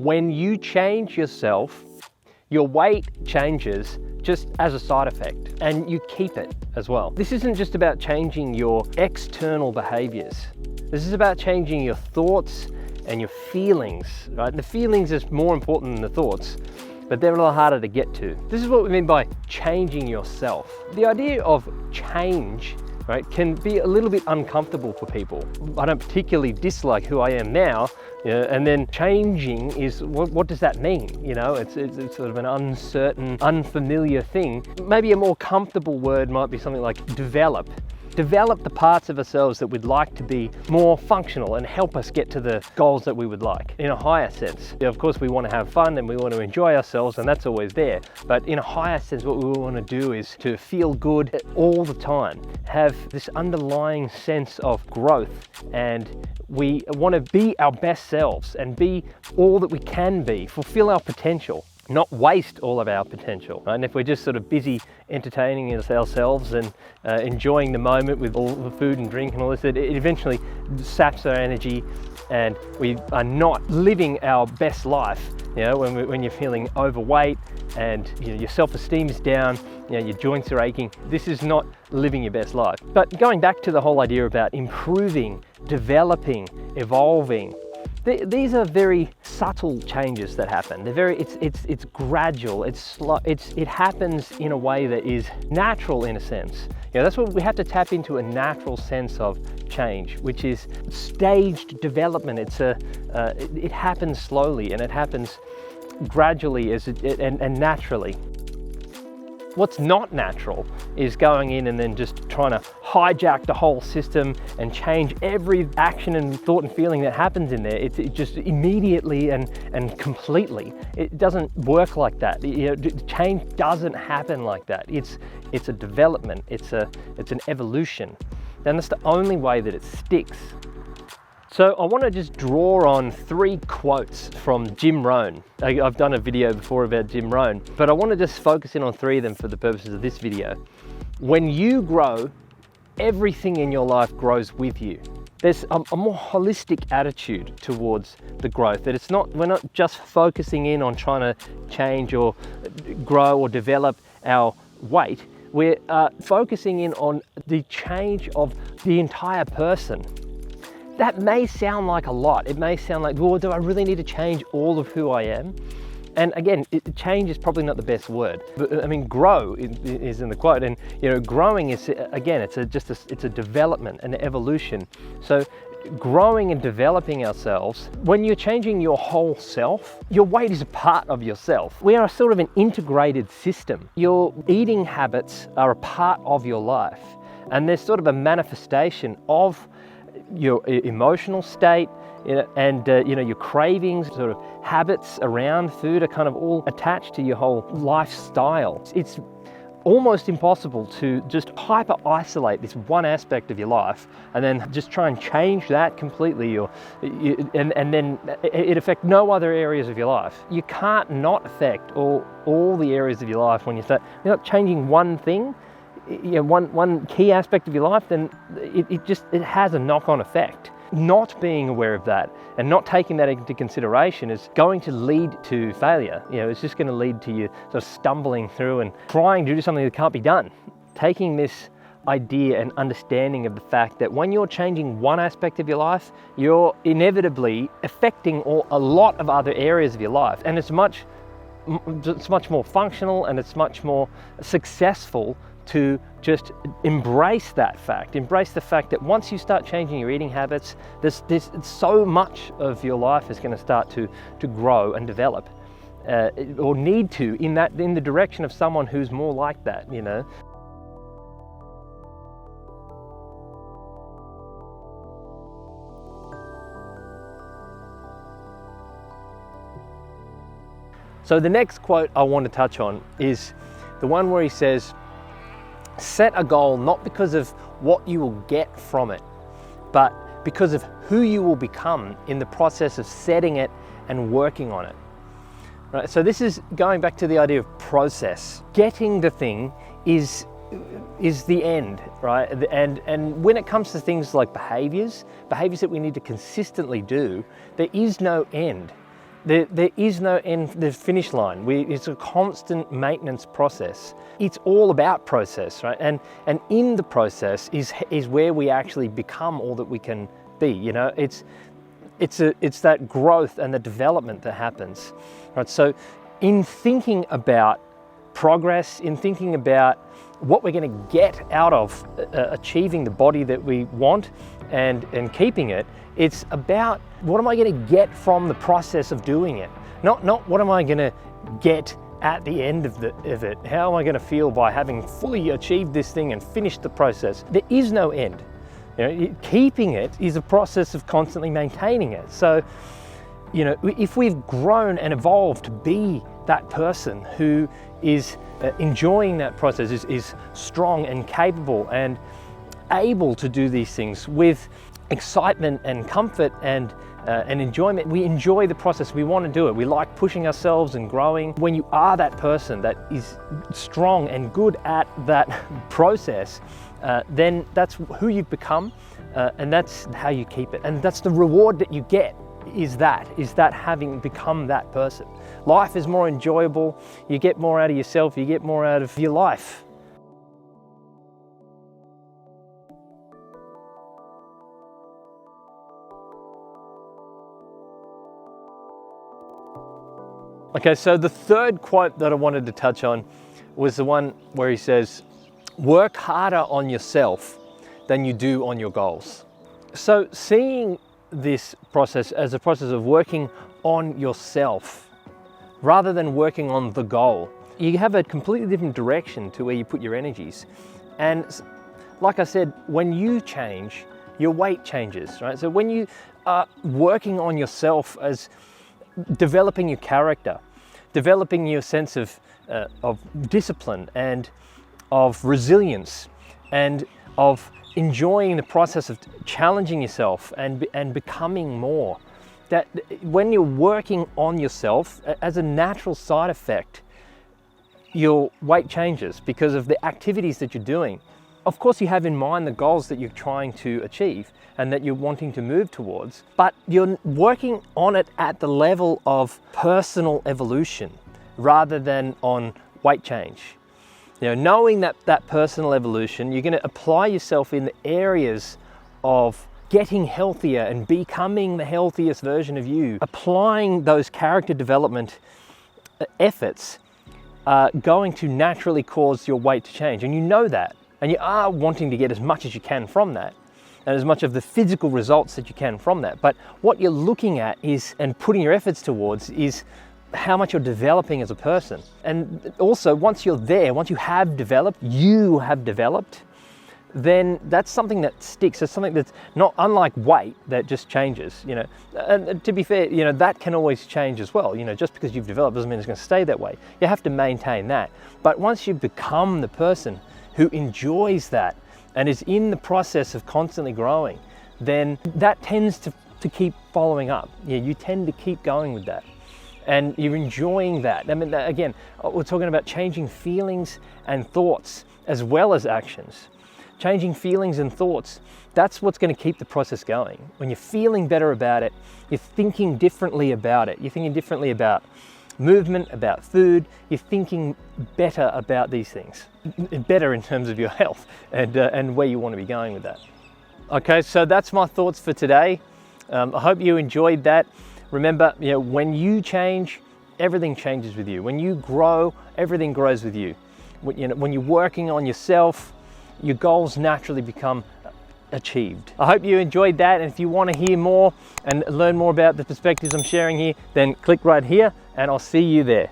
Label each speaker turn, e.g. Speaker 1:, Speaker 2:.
Speaker 1: When you change yourself, your weight changes just as a side effect, and you keep it as well. This isn't just about changing your external behaviors. This is about changing your thoughts and your feelings, right? The feelings is more important than the thoughts, but they're a little harder to get to. This is what we mean by changing yourself. The idea of change, right, can be a little bit uncomfortable for people. I don't particularly dislike who I am now, you know, and then changing is, what does that mean? You know, it's sort of an uncertain, unfamiliar thing. Maybe a more comfortable word might be something like develop. Develop the parts of ourselves that we'd like to be more functional and help us get to the goals that we would like in a higher sense. You know, of course, we want to have fun and we want to enjoy ourselves, and that's always there. But in a higher sense, what we want to do is to feel good all the time, have this underlying sense of growth, and we want to be our best selves and be all that we can be, fulfill our potential, not waste all of our potential. Right? And if we're just sort of busy entertaining ourselves and enjoying the moment with all the food and drink and all this, it eventually saps our energy, and we are not living our best life. You know, when you're feeling overweight and you know, your self-esteem is down, you know, your joints are aching, this is not living your best life. But going back to the whole idea about improving, developing, evolving, these are very subtle changes that happen. They're very, it's gradual, it's slow, it happens in a way that is natural in a sense. You know, that's what we have to tap into, a natural sense of change, which is staged development. It happens slowly and it happens gradually and naturally. What's not natural is going in and then just trying to hijack the whole system and change every action and thought and feeling that happens in there. It just immediately and completely. It doesn't work like that. You know, change doesn't happen like that. It's a development. It's an evolution. And that's the only way that it sticks. So I want to just draw on 3 quotes from Jim Rohn. I've done a video before about Jim Rohn, but I want to just focus in on 3 of them for the purposes of this video. When you grow, everything in your life grows with you. There's a more holistic attitude towards the growth, that we're not just focusing in on trying to change or grow or develop our weight. We're focusing in on the change of the entire person. That may sound like a lot. It may sound like, well, do I really need to change all of who I am? And again, change is probably not the best word. But I mean, grow is in the quote, and you know, growing is, again, it's a development, an evolution. So growing and developing ourselves, when you're changing your whole self, your weight is a part of yourself. We are sort of an integrated system. Your eating habits are a part of your life, and there's sort of a manifestation of your emotional state, you know, and you know, your cravings, sort of habits around food are kind of all attached to your whole lifestyle. It's almost impossible to just hyper isolate this one aspect of your life and then just try and change that completely, and then it affect no other areas of your life. You can't not affect all the areas of your life when you're not changing one thing. You know, one key aspect of your life, then it has a knock-on effect. Not being aware of that and not taking that into consideration is going to lead to failure. You know, it's just going to lead to you sort of stumbling through and trying to do something that can't be done. Taking this idea and understanding of the fact that when you're changing one aspect of your life, you're inevitably affecting a lot of other areas of your life, and it's much more functional and it's much more successful to just embrace that fact. Embrace the fact that once you start changing your eating habits, there's so much of your life is going to start to grow and develop, or need to, in the direction of someone who's more like that, you know. So the next quote I want to touch on is the one where he says, set a goal not because of what you will get from it, but because of who you will become in the process of setting it and working on it. Right? So this is going back to the idea of process. Getting the thing is the end, right? And when it comes to things like behaviors that we need to consistently do, there is no end. There is no end, the finish line. It's a constant maintenance process. It's all about process, right? And in the process is where we actually become all that we can be. You know, it's that growth and the development that happens, right? So in thinking about progress, in thinking about what we're going to get out of achieving the body that we want and keeping it, it's about what am I going to get from the process of doing it, not what am I going to get at the end of it. How am I going to feel by having fully achieved this thing and finished the process? There is no end. You know, keeping it is a process of constantly maintaining it. So, you know, if we've grown and evolved to be that person who is enjoying that process, is strong and capable and able to do these things with excitement and comfort and enjoyment. We enjoy the process, we want to do it, we like pushing ourselves and growing. When you are that person that is strong and good at that process, then that's who you've become, and that's how you keep it. And that's the reward that you get, is that having become that person. Life is more enjoyable, you get more out of yourself, you get more out of your life. Okay, so the third quote that I wanted to touch on was the one where he says, work harder on yourself than you do on your goals. So seeing this process as a process of working on yourself rather than working on the goal, you have a completely different direction to where you put your energies. And like I said, when you change, your weight changes, right? So when you are working on yourself as developing your character, developing your sense of discipline and of resilience and of enjoying the process of challenging yourself and becoming more, that when you're working on yourself, as a natural side effect, your weight changes because of the activities that you're doing. Of course, you have in mind the goals that you're trying to achieve and that you're wanting to move towards, but you're working on it at the level of personal evolution rather than on weight change. You know, knowing that personal evolution, you're going to apply yourself in the areas of getting healthier and becoming the healthiest version of you. Applying those character development efforts are going to naturally cause your weight to change, and you know that. And you are wanting to get as much as you can from that, and as much of the physical results that you can from that. But what you're looking at is, and putting your efforts towards, is how much you're developing as a person. And also, once you're there, once you have developed, then that's something that sticks. It's something that's not unlike weight that just changes, you know. And to be fair, you know, that can always change as well. You know, just because you've developed doesn't mean it's going to stay that way. You have to maintain that. But once you become the person who enjoys that and is in the process of constantly growing, then that tends to keep following up. Yeah, you tend to keep going with that. And you're enjoying that. I mean, again, we're talking about changing feelings and thoughts as well as actions. Changing feelings and thoughts, that's what's going to keep the process going. When you're feeling better about it, you're thinking differently about it. You're thinking differently about movement, about food. You're thinking better about these things. Better in terms of your health and where you want to be going with that. Okay, so that's my thoughts for today. I hope you enjoyed that. Remember, you know, when you change, everything changes with you. When you grow, everything grows with you. When you're working on yourself, your goals naturally become achieved. I hope you enjoyed that, and if you want to hear more and learn more about the perspectives I'm sharing here, then click right here and I'll see you there.